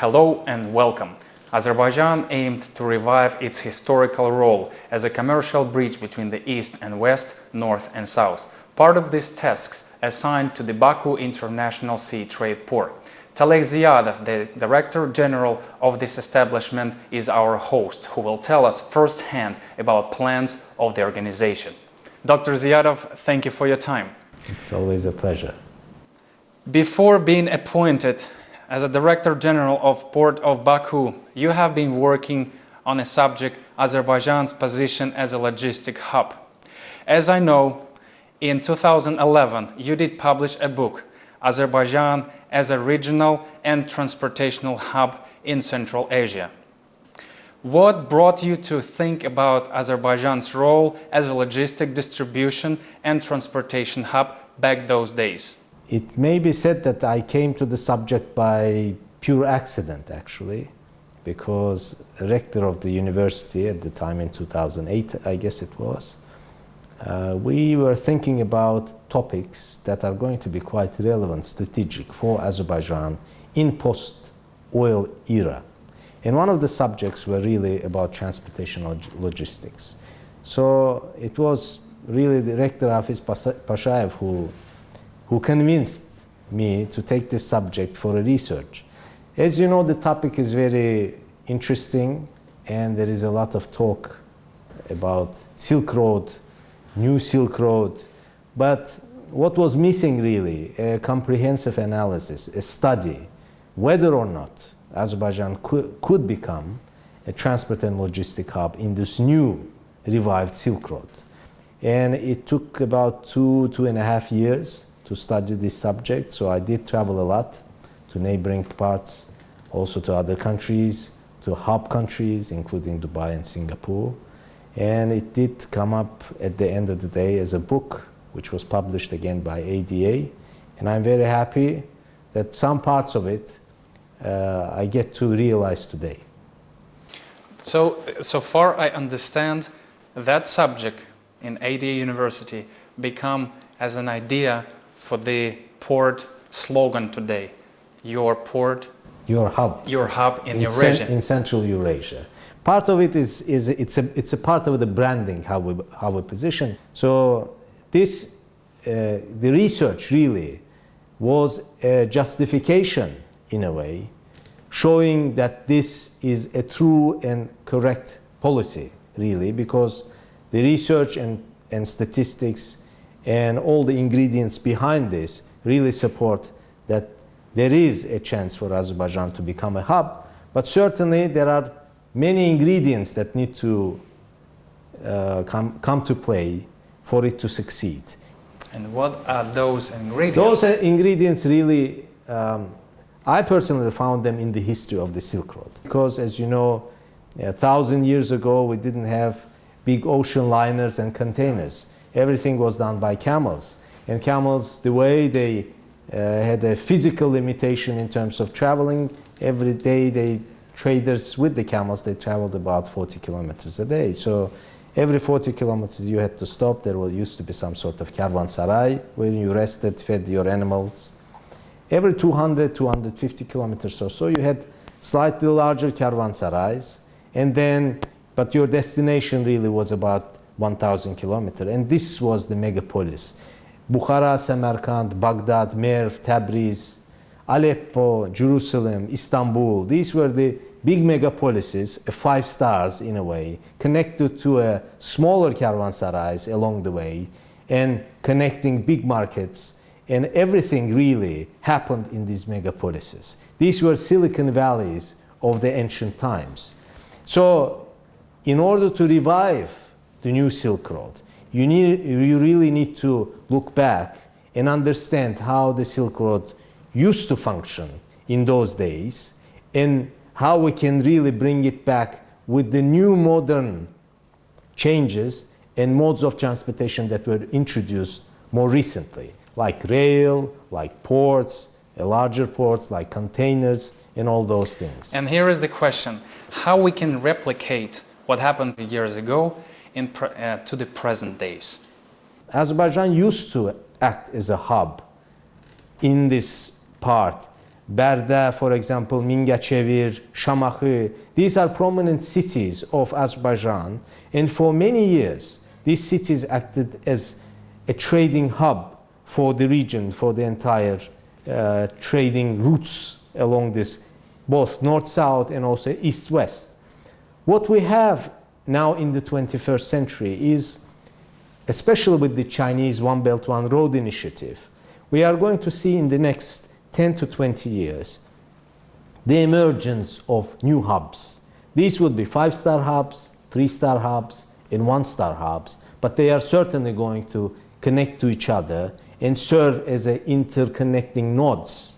Hello and welcome. Azerbaijan aimed to revive its historical role as a commercial bridge between the East and West, North and South. Part of these tasks assigned to the Baku International Sea Trade Port. Taleh Ziyadov, the Director General of this establishment, is our host, who will tell us firsthand about plans of the organization. Dr. Ziyadov, thank you for your time. It's always a pleasure. Before being appointed as a Director General of Port of Baku, you have been working on a subject, Azerbaijan's position as a logistic hub. As I know, in 2011, you did publish a book, Azerbaijan as a Regional and Transportational Hub in Central Asia. What brought you to think about Azerbaijan's role as a logistic distribution and transportation hub back those days? It may be said that I came to the subject by pure accident, actually, because the rector of the university at the time in 2008, I guess it was, we were thinking about topics that are going to be quite relevant, strategic for Azerbaijan in post-oil era. And one of the subjects were really about transportation logistics. So it was really the rector Hafiz Pashayev who convinced me to take this subject for a research. As you know, the topic is very interesting and there is a lot of talk about Silk Road, new Silk Road, but what was missing really, a comprehensive analysis, a study, whether or not Azerbaijan could become a transport and logistic hub in this new revived Silk Road. And it took about 2.5 years to study this subject, so I did travel a lot to neighboring parts, also to other countries, to hub countries, including Dubai and Singapore. And it did come up at the end of the day as a book, which was published again by ADA. And I'm very happy that some parts of it I get to realize today. So far I understand that subject in ADA University become as an idea for the port slogan today, your port, your hub in Eurasia. In Central Eurasia. Part of it it's a part of the branding, how we position. So this, the research really was a justification in a way, showing that this is a true and correct policy really, because the research and statistics and all the ingredients behind this really support that there is a chance for Azerbaijan to become a hub, but certainly there are many ingredients that need to come to play for it to succeed. And what are those ingredients? Those ingredients really, I personally found them in the history of the Silk Road. Because as you know, 1,000 years ago we didn't have big ocean liners and containers. Everything was done by camels. And camels, the way they had a physical limitation in terms of traveling, every day traders with the camels, they traveled about 40 kilometers a day. So every 40 kilometers you had to stop. There used to be some sort of caravanserai where you rested, fed your animals. Every 200, 250 kilometers or so, you had slightly larger caravanserais, and then, but your destination really was about 1,000 kilometers, and this was the megapolis. Bukhara, Samarkand, Baghdad, Merv, Tabriz, Aleppo, Jerusalem, Istanbul, these were the big megapolises, 5 stars in a way, connected to a smaller caravanserais along the way, and connecting big markets. And everything really happened in these megapolises. These were Silicon Valleys of the ancient times. So in order to revive the new Silk Road, you really need to look back and understand how the Silk Road used to function in those days and how we can really bring it back with the new modern changes and modes of transportation that were introduced more recently, like rail, like ports, larger ports, like containers, and all those things. And here is the question, how we can replicate what happened years ago to the present days? Azerbaijan used to act as a hub in this part Berda, for example, Mingachevir, Şamaxı. These are prominent cities of Azerbaijan. And for many years, these cities acted as a trading hub for the region, for the entire trading routes along this, both north-south and also east-west. What we have now in the 21st century is, especially with the Chinese One Belt, One Road initiative, we are going to see in the next 10 to 20 years the emergence of new hubs. These would be 5-star hubs, 3-star hubs, and 1-star hubs, but they are certainly going to connect to each other and serve as interconnecting nodes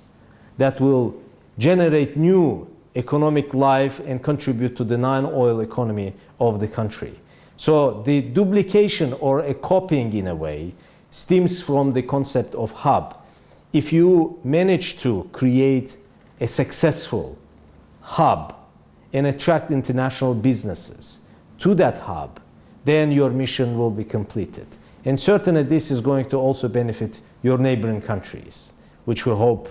that will generate new economic life and contribute to the non-oil economy of the country. So the duplication or a copying in a way stems from the concept of hub. If you manage to create a successful hub and attract international businesses to that hub, then your mission will be completed. And certainly this is going to also benefit your neighboring countries, which we hope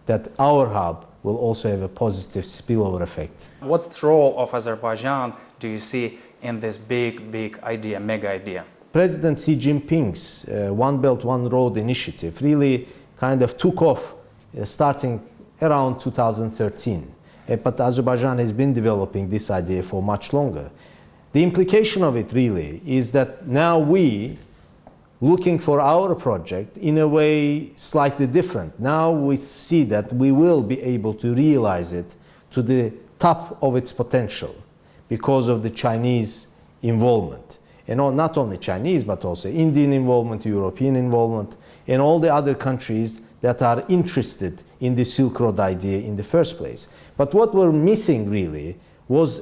that our hub will also have a positive spillover effect. What role of Azerbaijan do you see in this big idea, mega idea? President Xi Jinping's One Belt, One Road initiative really kind of took off starting around 2013. But Azerbaijan has been developing this idea for much longer. The implication of it really is that now we, looking for our project in a way slightly different, now we see that we will be able to realize it to the top of its potential because of the Chinese involvement. And not only Chinese, but also Indian involvement, European involvement, and all the other countries that are interested in the Silk Road idea in the first place. But what we're missing really was,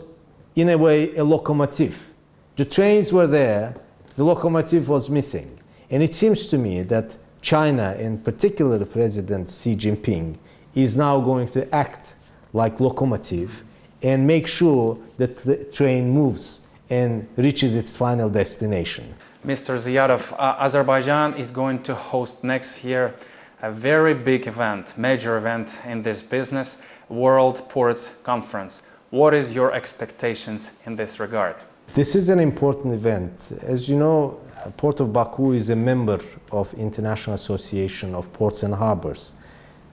in a way, a locomotive. The trains were there, the locomotive was missing. And it seems to me that China, and particularly President Xi Jinping, is now going to act like locomotive and make sure that the train moves and reaches its final destination. Mr. Ziyadov, Azerbaijan is going to host next year a very big event, major event in this business, World Ports Conference. What is your expectations in this regard? This is an important event. As you know, Port of Baku is a member of International Association of Ports and Harbors.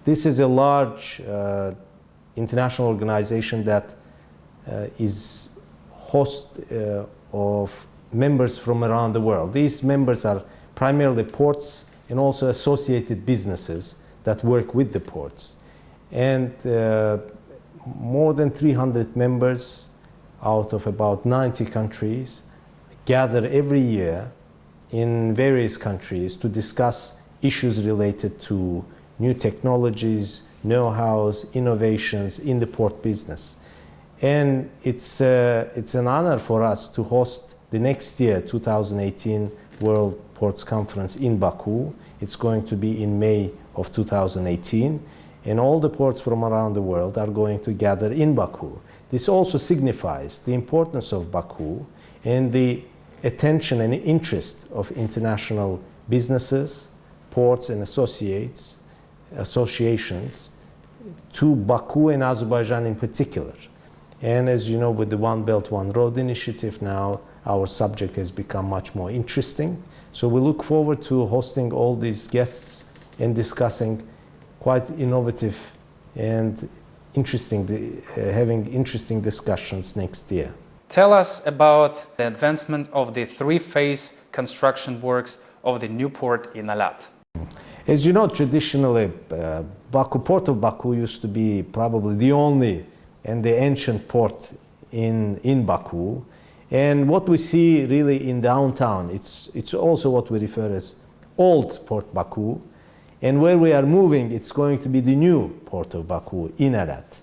This is a large international organization that is host of members from around the world. These members are primarily ports and also associated businesses that work with the ports. And more than 300 members out of about 90 countries gather every year in various countries to discuss issues related to new technologies, know-hows, innovations in the port business. And it's an honor for us to host the next year, 2018 World Ports Conference in Baku. It's going to be in May of 2018. And all the ports from around the world are going to gather in Baku. This also signifies the importance of Baku and the attention and interest of international businesses, ports and associations to Baku and Azerbaijan in particular. And as you know, with the One Belt, One Road initiative now, our subject has become much more interesting. So we look forward to hosting all these guests and discussing quite innovative and interesting, having interesting discussions next year. Tell us about the advancement of the three-phase construction works of the new port in Alat. As you know, traditionally, Port of Baku used to be probably the only and the ancient port in Baku. And what we see really in downtown, it's also what we refer as old Port Baku. And where we are moving, it's going to be the new Port of Baku in Alat.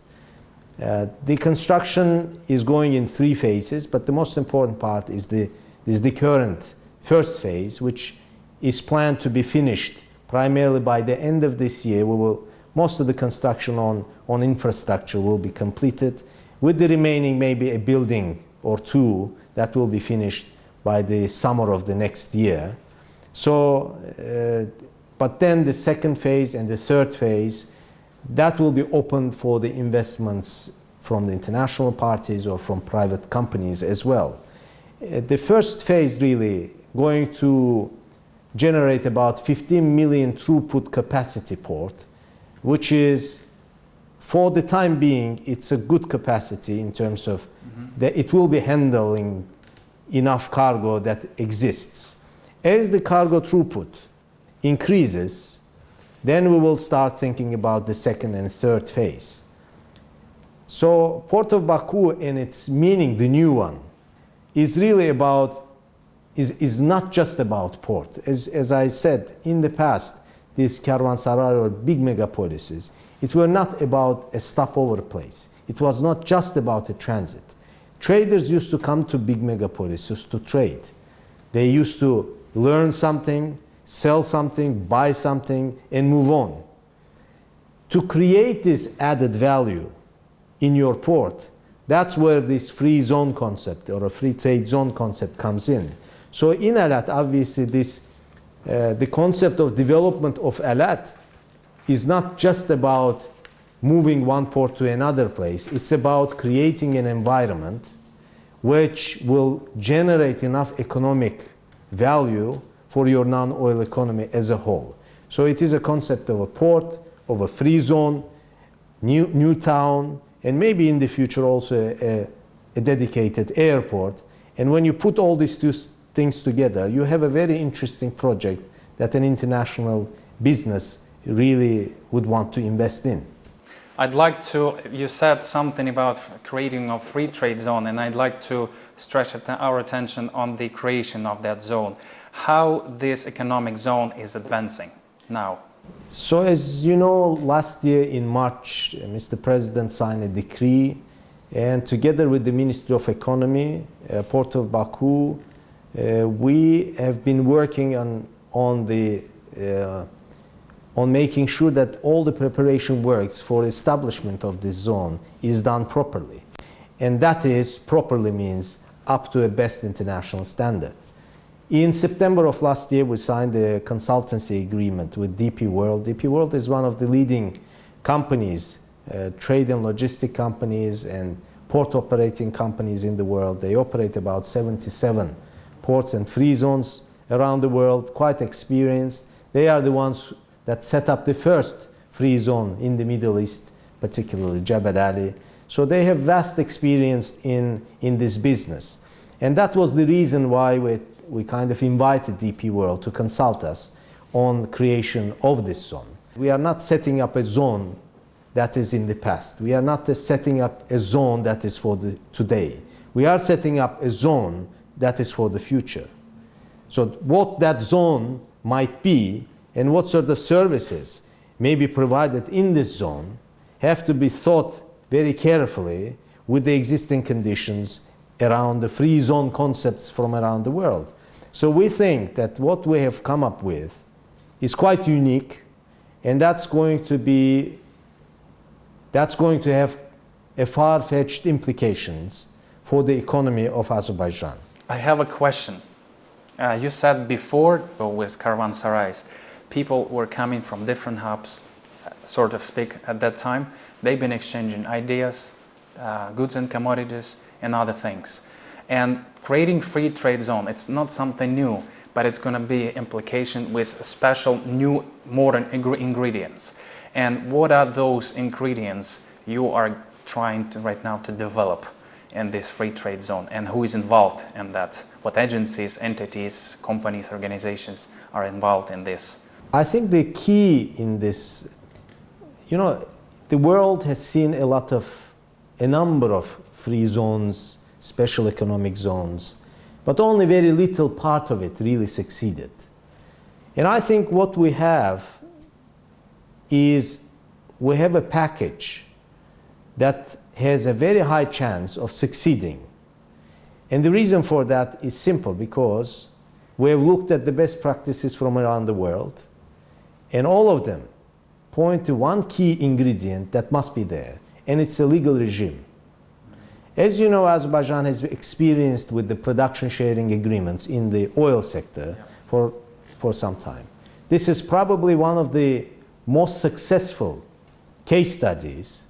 The construction is going in 3 phases, but the most important part is the current first phase, which is planned to be finished primarily by the end of this year. Most of the construction on infrastructure will be completed, with the remaining maybe a building or 2 that will be finished by the summer of the next year. So, but then the second phase and the third phase that will be opened for the investments from the international parties or from private companies as well. The first phase really going to generate about 15 million throughput capacity port, which is, for the time being, it's a good capacity in terms of that it will be handling enough cargo that exists. As the cargo throughput increases, then we will start thinking about the second and third phase. So Port of Baku and its meaning, the new one, is really about, is not just about port. As I said, in the past, these caravansaray or big megapolises, it were not about a stopover place. It was not just about a transit. Traders used to come to big megapolises to trade. They used to learn something, sell something, buy something, and move on. To create this added value in your port, that's where this free zone concept or a free trade zone concept comes in. So in Alat, obviously, the concept of development of Alat is not just about moving one port to another place. It's about creating an environment which will generate enough economic value for your non-oil economy as a whole. So it is a concept of a port, of a free zone, new town, and maybe in the future also a dedicated airport. And when you put all these two things together, you have a very interesting project that an international business really would want to invest in. I'd like to, you said something about creating a free trade zone, and I'd like to stretch our attention on the creation of that zone. How this economic zone is advancing now? So as you know, last year in March, Mr. President signed a decree, and together with the Ministry of Economy, Port of Baku, we have been working on making sure that all the preparation works for establishment of this zone is done properly. And that is, properly means up to a best international standard. In September of last year, we signed a consultancy agreement with DP World. DP World is one of the leading companies, trade and logistic companies and port operating companies in the world. They operate about 77 ports and free zones around the world, quite experienced. They are the ones that set up the first free zone in the Middle East, particularly Jebel Ali. So they have vast experience in this business. And that was the reason why we kind of invited DP World to consult us on creation of this zone. We are not setting up a zone that is in the past. We are not setting up a zone that is for the today. We are setting up a zone that is for the future. So what that zone might be and what sort of services may be provided in this zone have to be thought very carefully with the existing conditions around the free zone concepts from around the world. So we think that what we have come up with is quite unique, and that's going to have a far-fetched implications for the economy of Azerbaijan. I have a question. You said before, with caravansarais, people were coming from different hubs, sort of speak, at that time. They've been exchanging ideas, goods and commodities, and other things. And creating free trade zone, it's not something new, but it's going to be implication with special new modern ingredients. And what are those ingredients you are trying to right now to develop in this free trade zone, and who is involved in that? What agencies, entities, companies, organizations are involved in this? I think the key in this, you know, the world has seen a number of free zones, special economic zones, but only very little part of it really succeeded. And I think what we have is we have a package that has a very high chance of succeeding. And the reason for that is simple, because we have looked at the best practices from around the world, and all of them point to one key ingredient that must be there, and it's a legal regime. As you know, Azerbaijan has experienced with the production sharing agreements in the oil sector for some time. This is probably one of the most successful case studies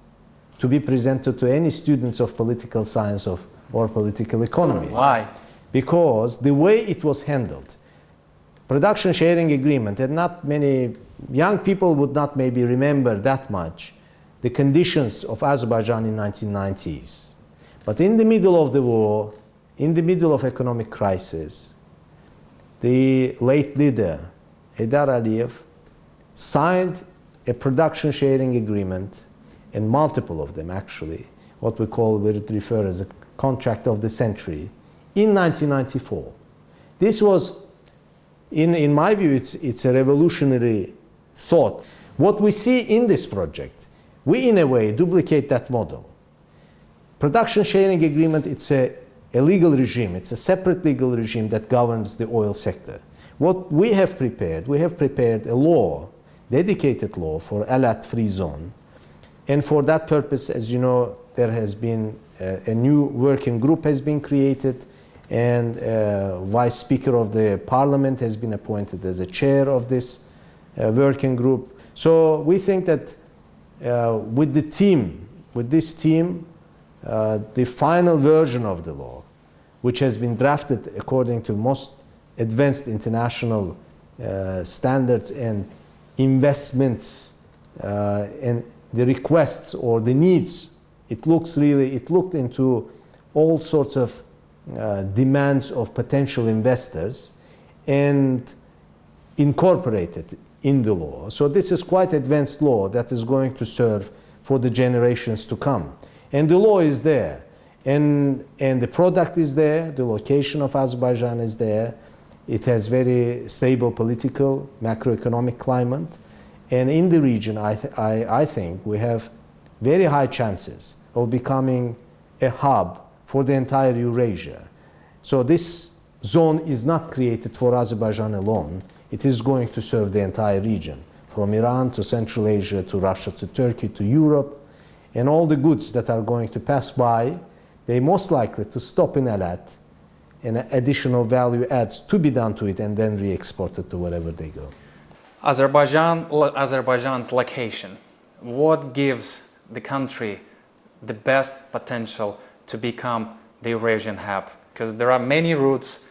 to be presented to any students of political science or political economy. Why? Because the way it was handled, production sharing agreement, and not many young people would not maybe remember that much the conditions of Azerbaijan in 1990s. But in the middle of the war, in the middle of economic crisis, the late leader, Heydar Aliyev, signed a production sharing agreement, and multiple of them actually, what we refer as a contract of the century, in 1994. This was, in my view, it's a revolutionary thought. What we see in this project, we in a way duplicate that model. Production sharing agreement, it's a legal regime, it's a separate legal regime that governs the oil sector. What we have prepared a law, dedicated law for Alat free zone. And for that purpose, as you know, there has been a new working group has been created, and Vice Speaker of the Parliament has been appointed as a chair of this working group. So we think that with this team, the final version of the law, which has been drafted according to most advanced international standards and investments and the requests or the needs, it looked into all sorts of demands of potential investors and incorporated in the law. So this is quite advanced law that is going to serve for the generations to come. And the law is there, and the product is there, the location of Azerbaijan is there. It has very stable political, macroeconomic climate. And in the region, I think we have very high chances of becoming a hub for the entire Eurasia. So this zone is not created for Azerbaijan alone. It is going to serve the entire region, from Iran to Central Asia to Russia to Turkey to Europe. And all the goods that are going to pass by, they most likely to stop in Alat, and additional value adds to be done to it and then re-exported to wherever they go. Azerbaijan's location, what gives the country the best potential to become the Eurasian hub? Because there are many routes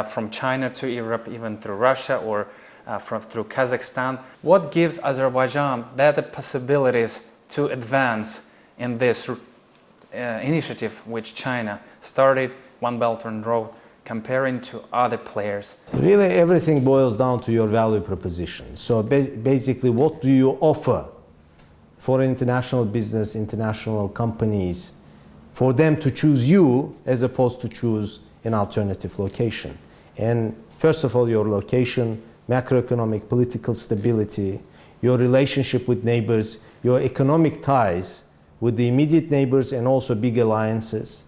from China to Europe, even through Russia or through Kazakhstan. What gives Azerbaijan better possibilities to advance in this initiative which China started, One Belt and Road, comparing to other players? Really, everything boils down to your value proposition. So basically, what do you offer for international business, international companies, for them to choose you as opposed to choose an alternative location? And first of all, your location, macroeconomic, political stability, your relationship with neighbors, your economic ties with the immediate neighbors and also big alliances.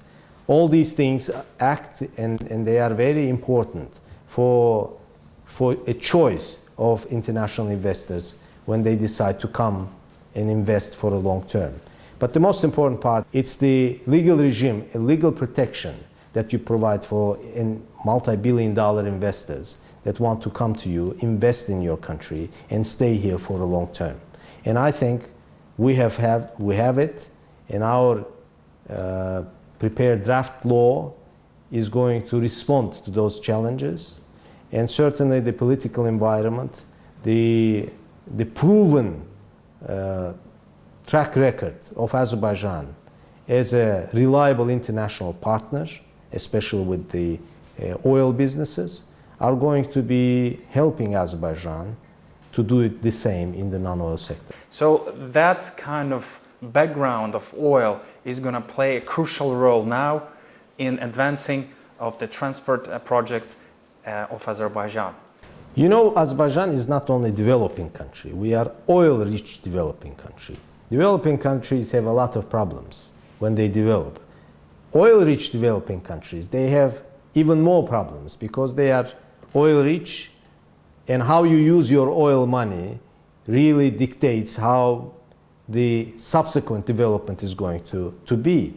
All these things act, and they are very important for a choice of international investors when they decide to come and invest for a long term. But the most important part, it's the legal regime, a legal protection that you provide for multi-billion-dollar investors that want to come to you, invest in your country, and stay here for a long term. And I think we have it, and our prepared draft law is going to respond to those challenges. And certainly the political environment, the proven track record of Azerbaijan as a reliable international partner, especially with the oil businesses, are going to be helping Azerbaijan to do it the same in the non-oil sector. So that kind of background of oil is going to play a crucial role now in advancing of the transport projects of Azerbaijan. You know, Azerbaijan is not only a developing country, we are oil-rich developing country. Developing countries have a lot of problems when they develop. Oil-rich developing countries, they have even more problems because they are oil-rich, and how you use your oil money really dictates how the subsequent development is going to be.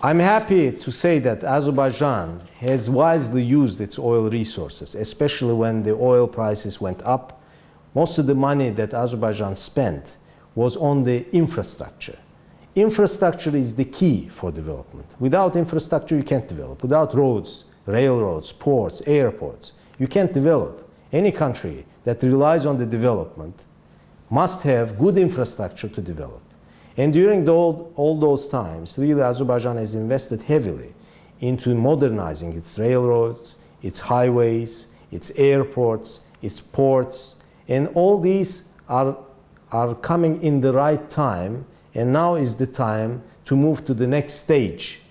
I'm happy to say that Azerbaijan has wisely used its oil resources, especially when the oil prices went up. Most of the money that Azerbaijan spent was on the infrastructure. Infrastructure is the key for development. Without infrastructure, you can't develop. Without roads, railroads, ports, airports, you can't develop. Any country that relies on the development must have good infrastructure to develop. And during all those times, really Azerbaijan has invested heavily into modernizing its railroads, its highways, its airports, its ports, and all these are coming in the right time, and now is the time to move to the next stage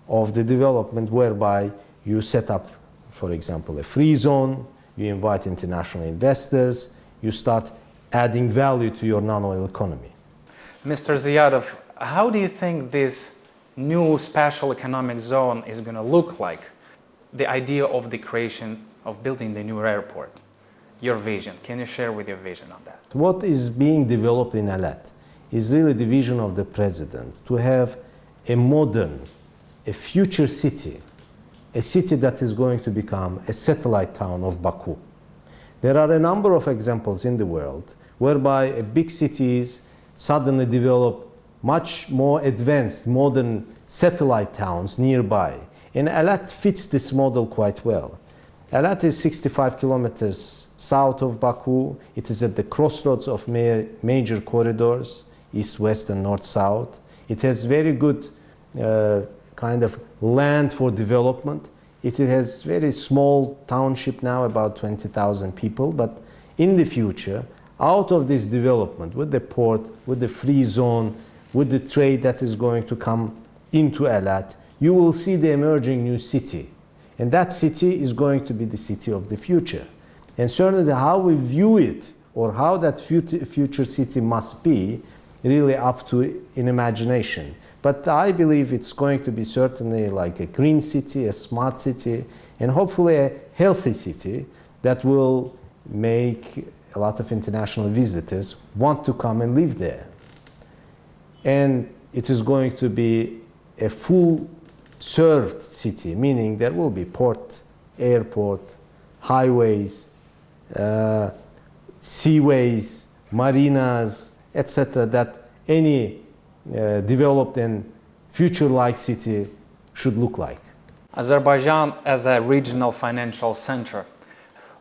of the development, whereby you set up, for example, a free zone, you invite international investors, you start adding value to your non-oil economy. Mr. Ziyadov, how do you think this new special economic zone is going to look like? The idea of the creation of building the new airport, your vision. Can you share with your vision on that? What is being developed in Alat is really the vision of the president to have a modern, a future city, a city that is going to become a satellite town of Baku. There are a number of examples in the world whereby big cities suddenly develop much more advanced, modern satellite towns nearby. And Alat fits this model quite well. Alat is 65 kilometers south of Baku. It is at the crossroads of major corridors, east, west, and north, south. It has very good kind of land for development. It has very small township now, about 20,000 people, but in the future, out of this development, with the port, with the free zone, with the trade that is going to come into Alat, you will see the emerging new city. And that city is going to be the city of the future. And certainly how we view it, or how that future city must be, really up to an imagination. But I believe it's going to be certainly like a green city, a smart city, and hopefully a healthy city that will make a lot of international visitors want to come and live there. And it is going to be a full served city, meaning there will be port, airport, highways, seaways, marinas, etc., that any developed and future-like city should look like. Azerbaijan as a regional financial center,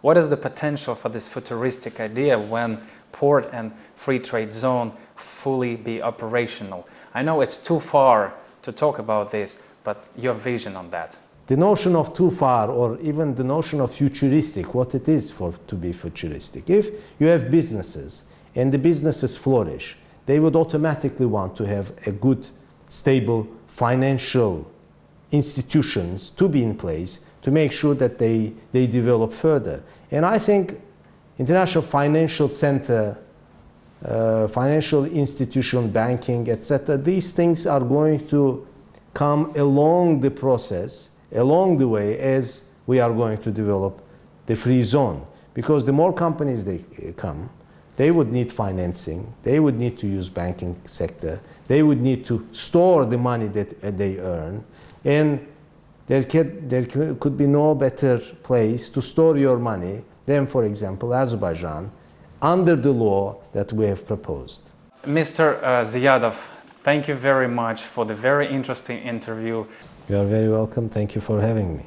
what is the potential for this futuristic idea when port and free trade zone fully be operational? I know it's too far to talk about this, but your vision on that. The notion of too far, or even the notion of futuristic, what it is to be futuristic. If you have businesses and the businesses flourish, they would automatically want to have a good, stable financial institutions to be in place to make sure that they develop further. And I think international financial center, financial institution, banking, etc., these things are going to come along the process, along the way, as we are going to develop the free zone. Because the more companies they come, they would need financing, they would need to use banking sector, they would need to store the money that they earn, and there could be no better place to store your money than, for example, Azerbaijan, under the law that we have proposed. Mr. Ziyadov, thank you very much for the very interesting interview. You are very welcome. Thank you for having me.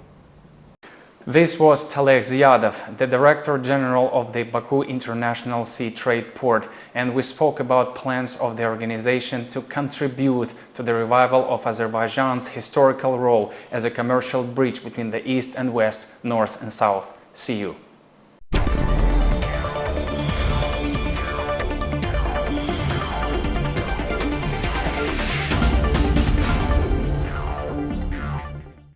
This was Taleh Ziyadov, the Director General of the Baku International Sea Trade Port, and we spoke about plans of the organization to contribute to the revival of Azerbaijan's historical role as a commercial bridge between the East and West, North and South. See you.